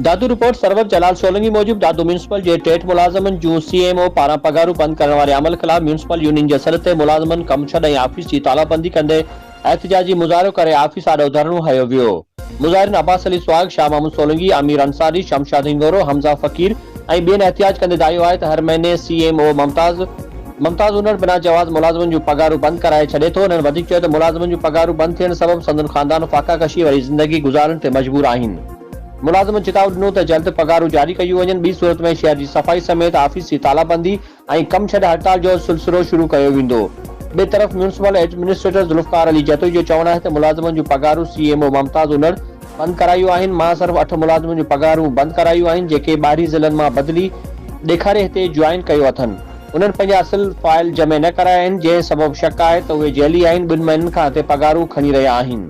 दादू report server जलाल सोलंकी मूजिब दादू municipal जे tat मुलाज़िमन जूं CMO पारां पगारूं बंद करण वारे अमल खिलाफ म्यूनिसिपल यूनियन जे सर ते मुलाज़िमन कम छॾ ऐं ऑफिस जी तालाबंदी कंदे एहतजाजी मुज़ाहिरो करे ऑफिस आॾो धरणो हयो वियो। मुज़ाहिरनि अब्बास अली सुहाग, शाह महमूद सोलंकी, अमीर अंसारी, शमशाद हिंगोरो, हमज़ा फ़कीर ऐं ॿियनि एहतिजाज कंदे दायो आहे त हर महीने सीएमओ ममताज़ उनर बिना जवाज़ मुलाज़िमन जूं पगारूं बंद कराए छॾे थो। उन्हनि वधीक चयो त मुलाज़िमन जूं पगारूं बंद थियण सबबि संदन ख़ानदान फाका कशी वारी ज़िंदगी गुज़ारण ते मजबूर आहिनि। मुलाज़िमन चेतावनी ॾिनो त जल्द पगारूं जारी कयूं वञनि, ॿी सूरत में शहर जी सफ़ाई समेत ऑफिस जी तालाबंदी ऐं कम छॾ हड़ताल जो सिलसिलो शुरू कयो वेंदो। ॿिए तरफ़ म्यूनिसिपल एडमिनिस्ट्रेटर ज़ुल्फ़कार अली जतोई जो चवणु आहे त मुलाज़िमन जूं पगारूं सीएमओ ममताज़ उनर बंद करायूं आहिनि। मां सिर्फ़ 8 मुलाज़िमन जूं पगारूं बंद करायूं आहिनि जेके ॿाहिरीं ज़िलनि मां बदिली ॾेखारे हिते ज्वाइन कयो अथनि। उन्हनि पंहिंजा असुल फाइल जमे न कराया आहिनि, जंहिं सबबि शक आहे त उहे जेली आहिनि। 2 महीननि खां हिते पगारूं खणी रहिया आहिनि।